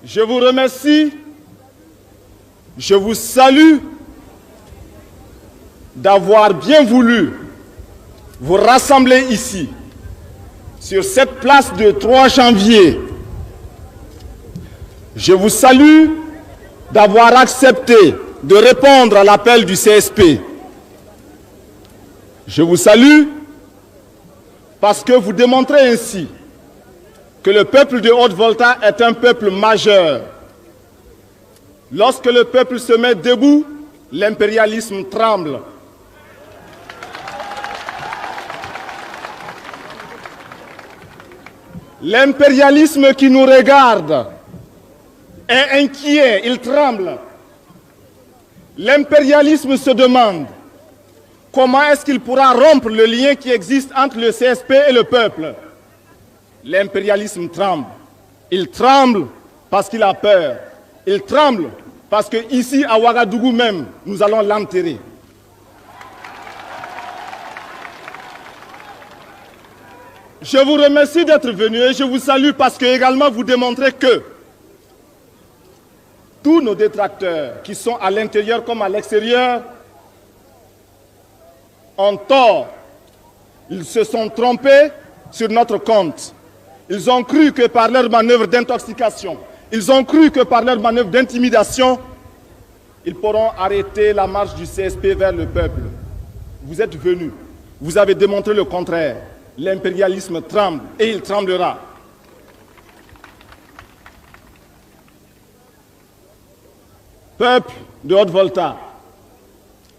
Je vous remercie, je vous salue d'avoir bien voulu vous rassembler ici, sur cette place de 3 janvier. Je vous salue d'avoir accepté de répondre à l'appel du CSP. Je vous salue parce que vous démontrez ainsi que le peuple de Haute-Volta est un peuple majeur. Lorsque le peuple se met debout, l'impérialisme tremble. L'impérialisme qui nous regarde est inquiet, il tremble. L'impérialisme se demande comment est-ce qu'il pourra rompre le lien qui existe entre le CSP et le peuple. L'impérialisme tremble. Il tremble parce qu'il a peur. Il tremble parce qu'ici, à Ouagadougou même, nous allons l'enterrer. Je vous remercie d'être venu et je vous salue parce que également vous démontrez que tous nos détracteurs qui sont à l'intérieur comme à l'extérieur ont tort. Ils se sont trompés sur notre compte. Ils ont cru que par leur manœuvre d'intoxication, ils ont cru que par leur manœuvre d'intimidation, ils pourront arrêter la marche du CSP vers le peuple. Vous êtes venus, vous avez démontré le contraire. L'impérialisme tremble et il tremblera. Peuple de Haute-Volta,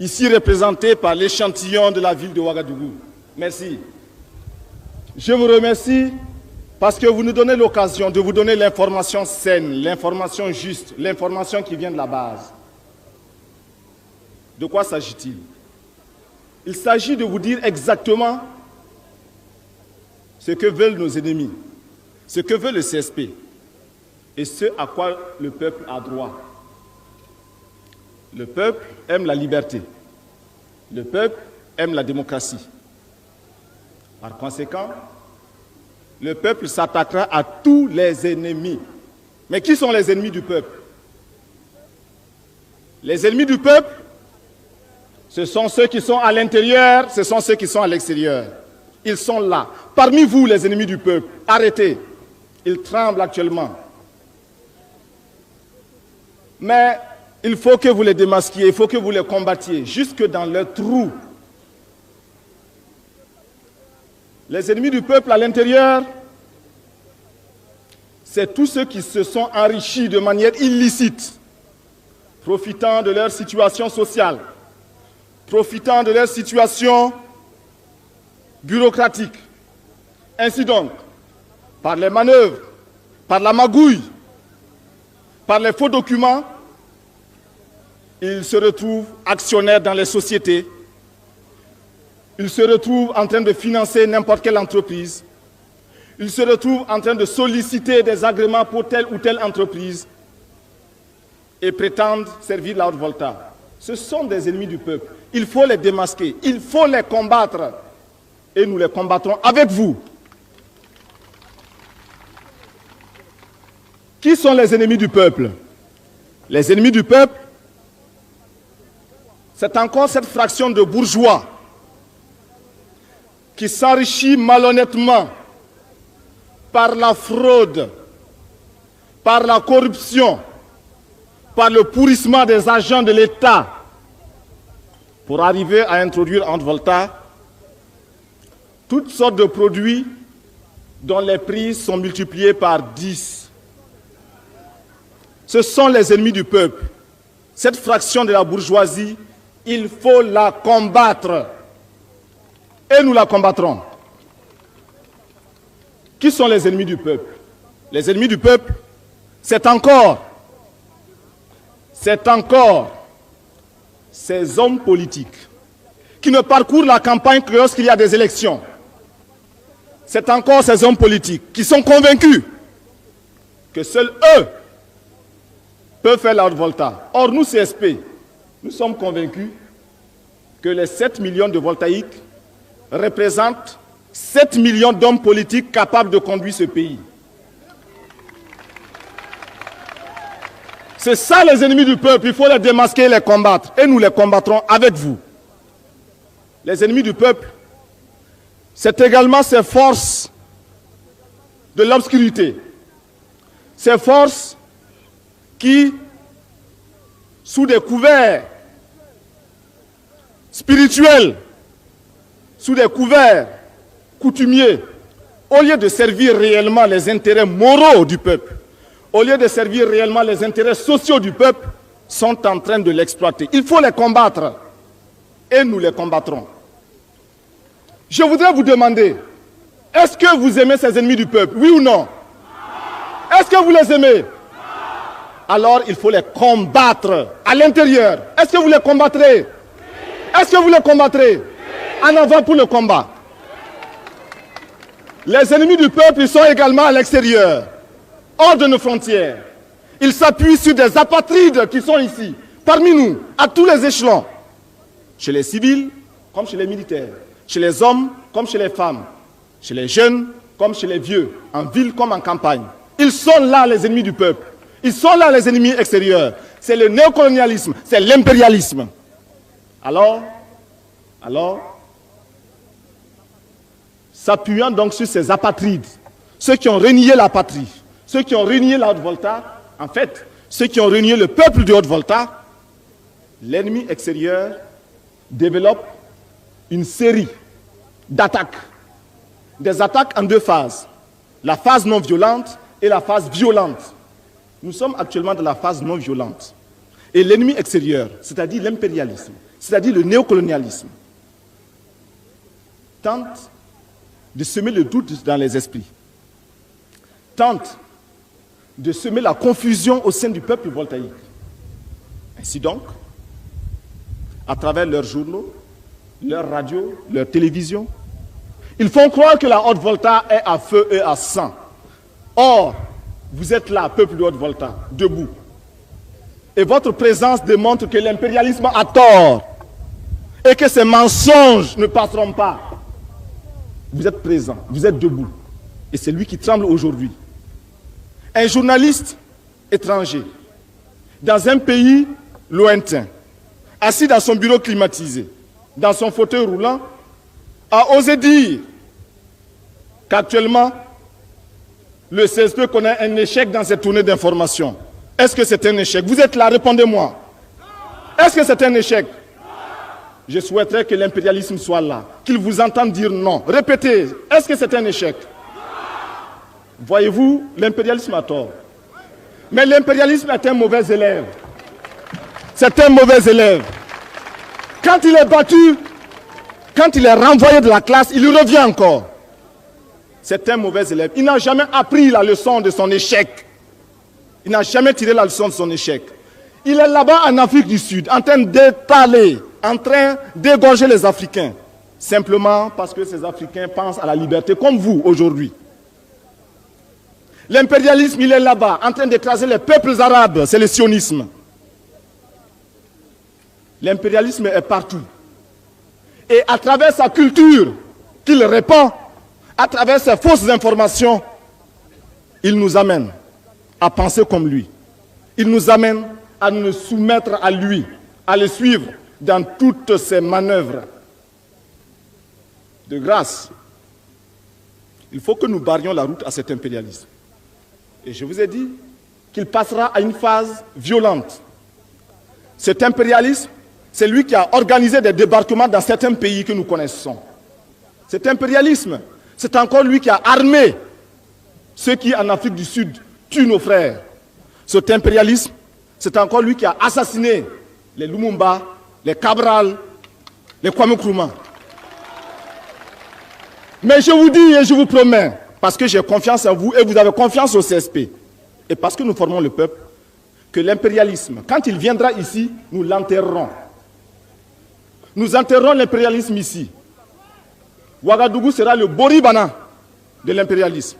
ici représenté par l'échantillon de la ville de Ouagadougou. Merci. Je vous remercie parce que vous nous donnez l'occasion de vous donner l'information saine, l'information juste, l'information qui vient de la base. De quoi s'agit-il? Il s'agit de vous dire exactement ce que veulent nos ennemis, ce que veut le CSP et ce à quoi le peuple a droit. Le peuple aime la liberté. Le peuple aime la démocratie. Par conséquent, le peuple s'attaquera à tous les ennemis. Mais qui sont les ennemis du peuple? Les ennemis du peuple, ce sont ceux qui sont à l'intérieur, ce sont ceux qui sont à l'extérieur. Ils sont là. Parmi vous, les ennemis du peuple, arrêtez. Ils tremblent actuellement. Mais il faut que vous les démasquiez, il faut que vous les combattiez, jusque dans leurs trous. Les ennemis du peuple à l'intérieur, c'est tous ceux qui se sont enrichis de manière illicite, profitant de leur situation sociale, profitant de leur situation bureaucratique. Ainsi donc, par les manœuvres, par la magouille, par les faux documents, ils se retrouvent actionnaires dans les sociétés. Ils se retrouvent en train de financer n'importe quelle entreprise. Ils se retrouvent en train de solliciter des agréments pour telle ou telle entreprise et prétendent servir la Haute-Volta. Ce sont des ennemis du peuple. Il faut les démasquer, il faut les combattre. Et nous les combattrons avec vous. Qui sont les ennemis du peuple? Les ennemis du peuple, c'est encore cette fraction de bourgeois qui s'enrichit malhonnêtement par la fraude, par la corruption, par le pourrissement des agents de l'État pour arriver à introduire en Haute-Volta toutes sortes de produits dont les prix sont multipliés par 10. Ce sont les ennemis du peuple. Cette fraction de la bourgeoisie, il faut la combattre. Et nous la combattrons. Qui sont les ennemis du peuple? Les ennemis du peuple, c'est encore ces hommes politiques qui ne parcourent la campagne que lorsqu'il y a des élections. C'est encore ces hommes politiques qui sont convaincus que seuls eux peuvent faire la Haute-Volta. Or, nous, CSP, nous sommes convaincus que les 7 millions de voltaïques représentent 7 millions d'hommes politiques capables de conduire ce pays. C'est ça les ennemis du peuple, il faut les démasquer et les combattre. Et nous les combattrons avec vous. Les ennemis du peuple, c'est également ces forces de l'obscurité. Ces forces qui, sous des couverts spirituels, sous des couverts coutumiers, au lieu de servir réellement les intérêts moraux du peuple, au lieu de servir réellement les intérêts sociaux du peuple, sont en train de l'exploiter. Il faut les combattre et nous les combattrons. Je voudrais vous demander, est-ce que vous aimez ces ennemis du peuple, oui ou non? Est-ce que vous les aimez? Alors il faut les combattre à l'intérieur. Est-ce que vous les combattrez? Est-ce que vous les combattrez? En avant pour le combat. Les ennemis du peuple, ils sont également à l'extérieur, hors de nos frontières. Ils s'appuient sur des apatrides qui sont ici, parmi nous, à tous les échelons. Chez les civils, comme chez les militaires. Chez les hommes, comme chez les femmes. Chez les jeunes, comme chez les vieux. En ville, comme en campagne. Ils sont là, les ennemis du peuple. Ils sont là, les ennemis extérieurs. C'est le néocolonialisme, c'est l'impérialisme. Alors, s'appuyant donc sur ces apatrides, ceux qui ont renié la patrie, ceux qui ont renié la Haute-Volta, en fait, ceux qui ont renié le peuple de Haute-Volta, l'ennemi extérieur développe une série d'attaques. Des attaques en deux phases. La phase non violente et la phase violente. Nous sommes actuellement dans la phase non violente. Et l'ennemi extérieur, c'est-à-dire l'impérialisme, c'est-à-dire le néocolonialisme, tente de semer le doute dans les esprits, tente de semer la confusion au sein du peuple voltaïque. Ainsi donc, à travers leurs journaux, leurs radios, leurs télévisions, ils font croire que la Haute-Volta est à feu et à sang. Or, vous êtes là, peuple de Haute-Volta, debout. Et votre présence démontre que l'impérialisme a tort et que ces mensonges ne passeront pas. Vous êtes présent, vous êtes debout. Et c'est lui qui tremble aujourd'hui. Un journaliste étranger, dans un pays lointain, assis dans son bureau climatisé, dans son fauteuil roulant, a osé dire qu'actuellement, le CSP connaît un échec dans cette tournée d'information. Est-ce que c'est un échec? Vous êtes là, répondez-moi. Est-ce que c'est un échec? Je souhaiterais que l'impérialisme soit là, qu'il vous entende dire non. Répétez, est-ce que c'est un échec? Voyez-vous, l'impérialisme a tort. Mais l'impérialisme est un mauvais élève. C'est un mauvais élève. Quand il est battu, quand il est renvoyé de la classe, il revient encore. C'est un mauvais élève. Il n'a jamais appris la leçon de son échec. Il n'a jamais tiré la leçon de son échec. Il est là-bas en Afrique du Sud, en train d'étaler, en train d'égorger les Africains. Simplement parce que ces Africains pensent à la liberté, comme vous aujourd'hui. L'impérialisme, il est là-bas, en train d'écraser les peuples arabes. C'est le sionisme. L'impérialisme est partout. Et à travers sa culture qu'il répand, à travers ses fausses informations, il nous amène à penser comme lui. Il nous amène à nous soumettre à lui, à le suivre dans toutes ses manœuvres. De grâce, il faut que nous barrions la route à cet impérialisme. Et je vous ai dit qu'il passera à une phase violente. Cet impérialisme, c'est lui qui a organisé des débarquements dans certains pays que nous connaissons. Cet impérialisme, c'est encore lui qui a armé ceux qui, en Afrique du Sud, tuent nos frères. Cet impérialisme, c'est encore lui qui a assassiné les Lumumba, les Cabral, les Kwame Nkrumah. Mais je vous dis et je vous promets, parce que j'ai confiance en vous et vous avez confiance au CSP, et parce que nous formons le peuple, que l'impérialisme, quand il viendra ici, nous l'enterrerons. Nous enterrerons l'impérialisme ici. Ouagadougou sera le Boribana de l'impérialisme.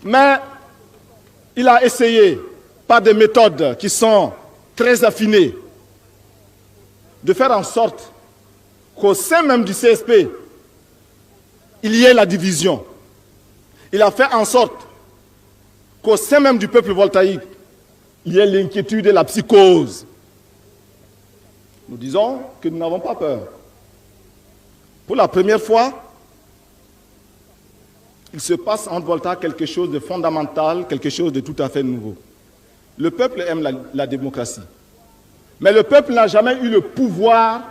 Mais il a essayé, par des méthodes qui sont très affinées, de faire en sorte qu'au sein même du CSP, il y ait la division. Il a fait en sorte qu'au sein même du peuple voltaïque, il y ait l'inquiétude et la psychose. Nous disons que nous n'avons pas peur. Pour la première fois, il se passe en Volta quelque chose de fondamental, quelque chose de tout à fait nouveau. Le peuple aime la démocratie. Mais le peuple n'a jamais eu le pouvoir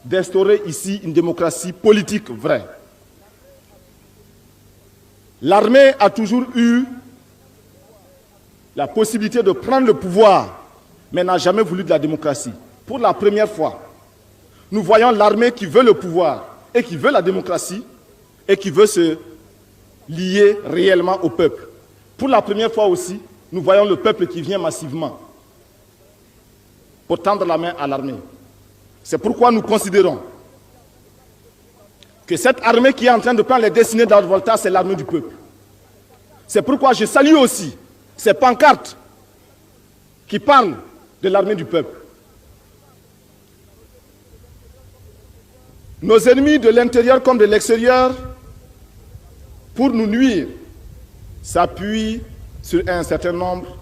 d'instaurer ici une démocratie politique vraie. L'armée a toujours eu la possibilité de prendre le pouvoir, mais n'a jamais voulu de la démocratie. Pour la première fois, nous voyons l'armée qui veut le pouvoir et qui veut la démocratie et qui veut se lier réellement au peuple. Pour la première fois aussi, nous voyons le peuple qui vient massivement pour tendre la main à l'armée. C'est pourquoi nous considérons que cette armée qui est en train de prendre les destinées d'Haute-Volta, c'est l'armée du peuple. C'est pourquoi je salue aussi ces pancartes qui parlent de l'armée du peuple. Nos ennemis de l'intérieur comme de l'extérieur, pour nous nuire, s'appuient sur un certain nombre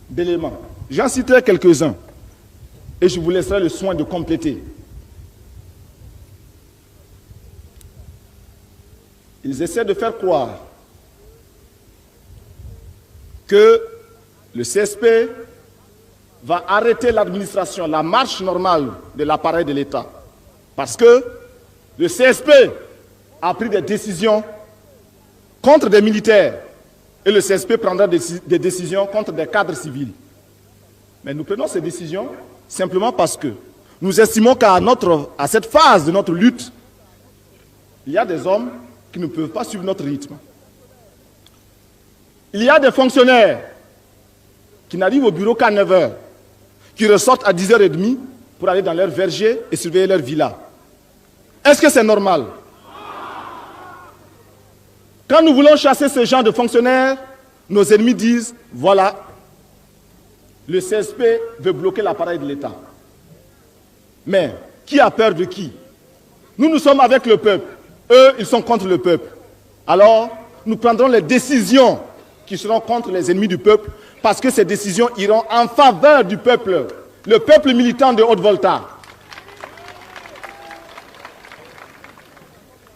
d'éléments. J'en citerai quelques-uns et je vous laisserai le soin de compléter. Ils essaient de faire croire que le CSP va arrêter l'administration, la marche normale de l'appareil de l'État. Parce que le CSP a pris des décisions contre des militaires et le CSP prendra des décisions contre des cadres civils. Mais nous prenons ces décisions simplement parce que nous estimons qu'à cette phase de notre lutte, il y a des hommes qui ne peuvent pas suivre notre rythme. Il y a des fonctionnaires qui n'arrivent au bureau qu'à 9 h, qui ressortent à 10 h 30 pour aller dans leur verger et surveiller leur villa. Est-ce que c'est normal? Quand nous voulons chasser ce genre de fonctionnaires, nos ennemis disent, voilà, le CSP veut bloquer l'appareil de l'État. Mais qui a peur de qui? Nous sommes avec le peuple. Eux, ils sont contre le peuple. Alors, nous prendrons les décisions qui seront contre les ennemis du peuple, parce que ces décisions iront en faveur du peuple, le peuple militant de Haute-Volta.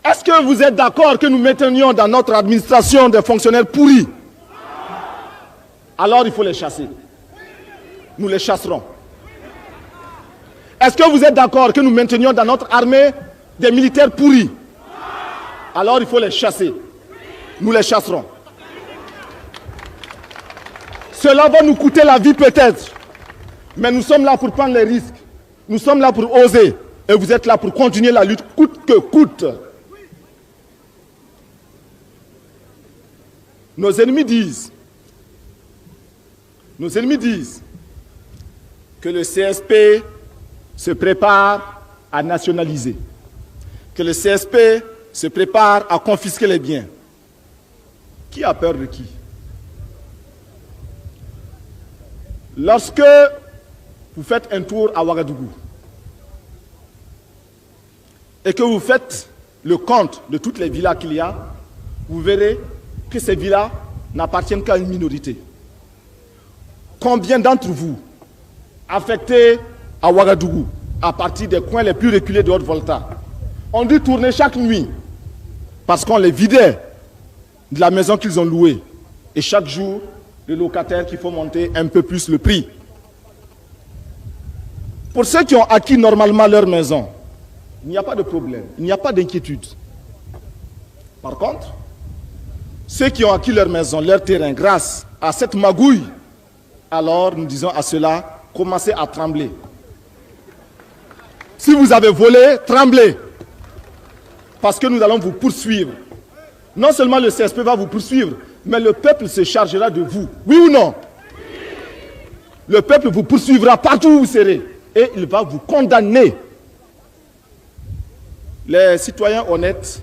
Est-ce que vous êtes d'accord que nous maintenions dans notre administration des fonctionnaires pourris? Alors il faut les chasser. Nous les chasserons. Est-ce que vous êtes d'accord que nous maintenions dans notre armée des militaires pourris? Alors il faut les chasser. Nous les chasserons. Cela va nous coûter la vie peut-être, mais nous sommes là pour prendre les risques. Nous sommes là pour oser. Et vous êtes là pour continuer la lutte coûte que coûte. Nos ennemis disent que le CSP se prépare à nationaliser, que le CSP se prépare à confisquer les biens. Qui a peur de qui? Lorsque vous faites un tour à Ouagadougou et que vous faites le compte de toutes les villas qu'il y a, vous verrez que ces villas n'appartiennent qu'à une minorité. Combien d'entre vous, affectés à Ouagadougou, à partir des coins les plus reculés de Haute-Volta, ont dû tourner chaque nuit parce qu'on les vidait de la maison qu'ils ont louée. Et chaque jour, le locataire qu'il faut monter un peu plus le prix. Pour ceux qui ont acquis normalement leur maison, il n'y a pas de problème, il n'y a pas d'inquiétude. Par contre, ceux qui ont acquis leur maison, leur terrain, grâce à cette magouille, alors nous disons à ceux-là, commencez à trembler. Si vous avez volé, tremblez. Parce que nous allons vous poursuivre. Non seulement le CSP va vous poursuivre, mais le peuple se chargera de vous. Oui ou non? Le peuple vous poursuivra partout où vous serez. Et il va vous condamner. Les citoyens honnêtes,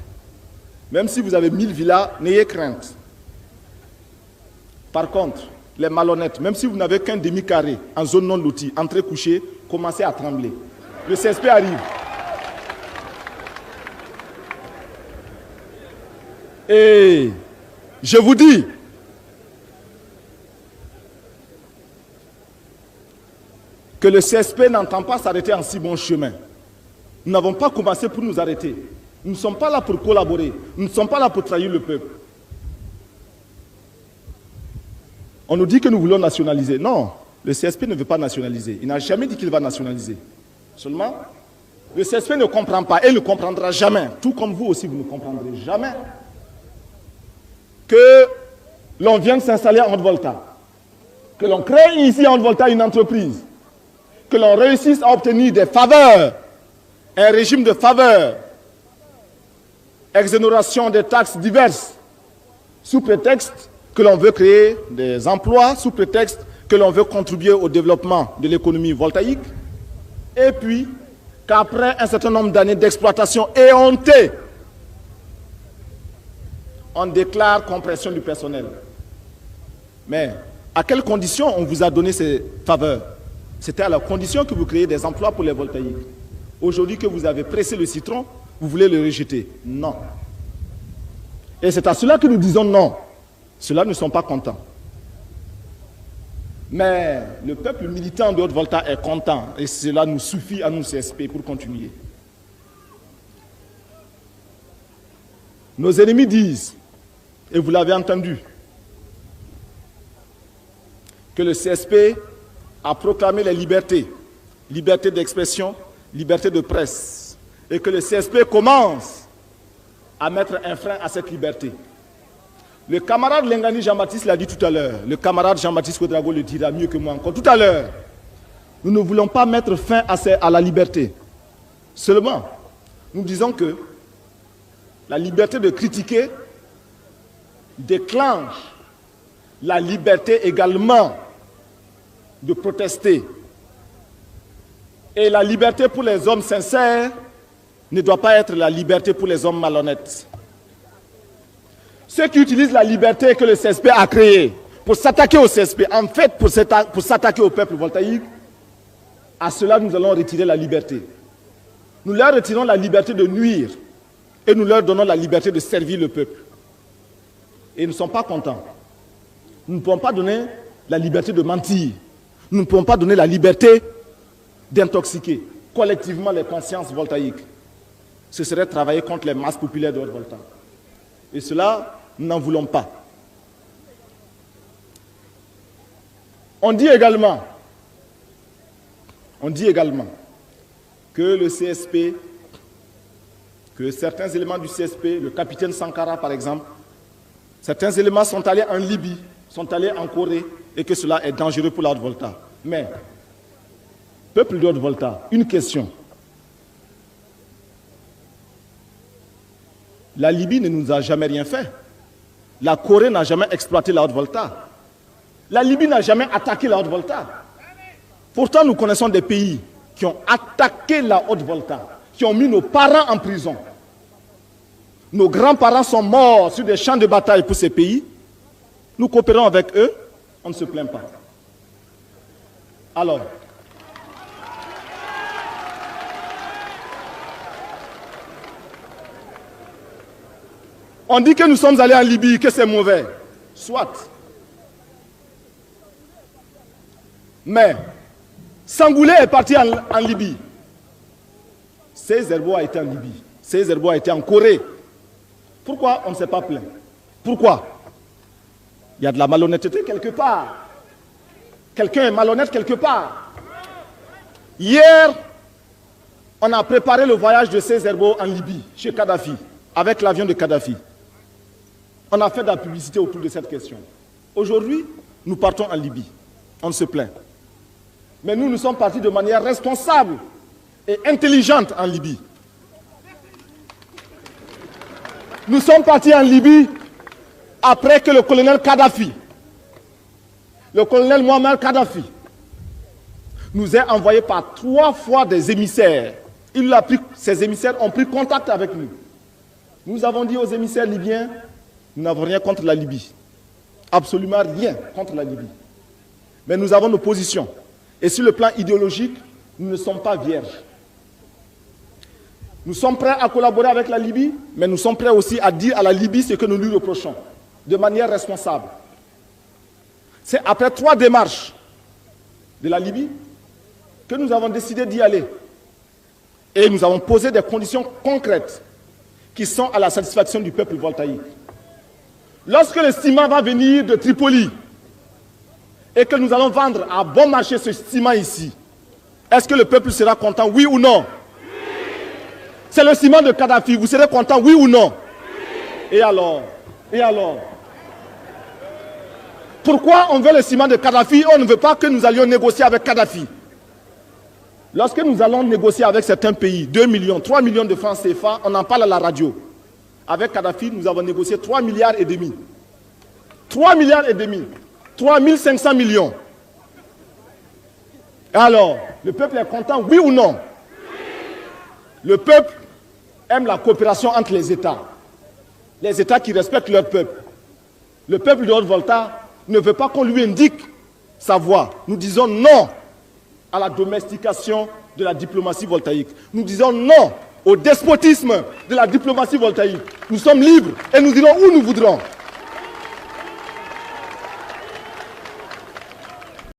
même si vous avez 1000 villas, n'ayez crainte. Par contre, les malhonnêtes, même si vous n'avez qu'un demi-carré en zone non lotie, entrez coucher, commencez à trembler. Le CSP arrive. Et je vous dis, que le CSP n'entend pas s'arrêter en si bon chemin. Nous n'avons pas commencé pour nous arrêter. Nous ne sommes pas là pour collaborer. Nous ne sommes pas là pour trahir le peuple. On nous dit que nous voulons nationaliser. Non, le CSP ne veut pas nationaliser. Il n'a jamais dit qu'il va nationaliser. Seulement, le CSP ne comprend pas et ne comprendra jamais, tout comme vous aussi, vous ne comprendrez jamais, que l'on vienne s'installer en Haute-Volta, que l'on crée ici en Haute-Volta une entreprise, que l'on réussisse à obtenir des faveurs, un régime de faveurs, exonération des taxes diverses, sous prétexte que l'on veut créer des emplois, sous prétexte que l'on veut contribuer au développement de l'économie voltaïque, et puis qu'après un certain nombre d'années d'exploitation éhontée, on déclare compression du personnel. Mais à quelles conditions on vous a donné ces faveurs? C'était à la condition que vous créiez des emplois pour les voltaïques. Aujourd'hui que vous avez pressé le citron, vous voulez le rejeter? Non. Et c'est à cela que nous disons non. Ceux-là ne sont pas contents. Mais le peuple militant de Haute-Volta est content et cela nous suffit à nous CSP pour continuer. Nos ennemis disent, et vous l'avez entendu, que le CSP a proclamé les libertés, liberté d'expression, liberté de presse, et que le CSP commence à mettre un frein à cette liberté. Le camarade Lengani Jean-Baptiste l'a dit tout à l'heure, le camarade Jean-Baptiste Ouédraogo le dira mieux que moi encore tout à l'heure. Nous ne voulons pas mettre fin à la liberté. Seulement, nous disons que la liberté de critiquer déclenche la liberté également de protester. Et la liberté pour les hommes sincères ne doit pas être la liberté pour les hommes malhonnêtes. Ceux qui utilisent la liberté que le CSP a créée pour s'attaquer au CSP, en fait pour s'attaquer au peuple voltaïque, à cela nous allons retirer la liberté. Nous leur retirons la liberté de nuire et nous leur donnons la liberté de servir le peuple. Et ils ne sont pas contents. Nous ne pouvons pas donner la liberté de mentir. Nous ne pouvons pas donner la liberté d'intoxiquer collectivement les consciences voltaïques. Ce serait travailler contre les masses populaires de Haute-Volta. Et cela, nous n'en voulons pas. On dit également que le CSP, que certains éléments du CSP, le capitaine Sankara par exemple, certains éléments sont allés en Libye, sont allés en Corée, et que cela est dangereux pour la Haute-Volta. Mais, peuple de Haute-Volta, une question. La Libye ne nous a jamais rien fait. La Corée n'a jamais exploité la Haute-Volta. La Libye n'a jamais attaqué la Haute-Volta. Pourtant, nous connaissons des pays qui ont attaqué la Haute-Volta, qui ont mis nos parents en prison. Nos grands-parents sont morts sur des champs de bataille pour ces pays. Nous coopérons avec eux, on ne se plaint pas. Alors, on dit que nous sommes allés en Libye, que c'est mauvais. Soit. Mais, Sangoulé est parti en Libye. Césaire Boa a été en Libye. Césaire Boa a été en Corée. Pourquoi on ne s'est pas plaint? Pourquoi? Il y a de la malhonnêteté quelque part. Quelqu'un est malhonnête quelque part. Hier, on a préparé le voyage de Césaire Boa en Libye, chez Kadhafi, avec l'avion de Kadhafi. On a fait de la publicité autour de cette question. Aujourd'hui, nous partons en Libye. On se plaint. Mais nous sommes partis de manière responsable et intelligente en Libye. Nous sommes partis en Libye après que le colonel Kadhafi, le colonel Mohamed Kadhafi, nous a envoyé par 3 fois des émissaires. Ces émissaires ont pris contact avec nous. Nous avons dit aux émissaires libyens, nous n'avons rien contre la Libye. Absolument rien contre la Libye. Mais nous avons nos positions. Et sur le plan idéologique, nous ne sommes pas vierges. Nous sommes prêts à collaborer avec la Libye, mais nous sommes prêts aussi à dire à la Libye ce que nous lui reprochons, de manière responsable. C'est après 3 démarches de la Libye que nous avons décidé d'y aller. Et nous avons posé des conditions concrètes qui sont à la satisfaction du peuple voltaïque. Lorsque le ciment va venir de Tripoli et que nous allons vendre à bon marché ce ciment ici, est-ce que le peuple sera content, oui ou non? C'est le ciment de Kadhafi, vous serez content, oui ou non? Et alors? Et alors? Pourquoi on veut le ciment de Kadhafi et on ne veut pas que nous allions négocier avec Kadhafi? Lorsque nous allons négocier avec certains pays, 2 millions, 3 millions de francs CFA, on en parle à la radio. Avec Kadhafi, nous avons négocié 3 milliards et demi. 3 milliards et demi. 3500 millions. Alors, le peuple est content, oui ou non? Le peuple aime la coopération entre les États. Les États qui respectent leur peuple. Le peuple de Haute-Volta ne veut pas qu'on lui indique sa voie. Nous disons non à la domestication de la diplomatie voltaïque. Nous disons non au despotisme de la diplomatie voltaïque. Nous sommes libres et nous irons où nous voudrons.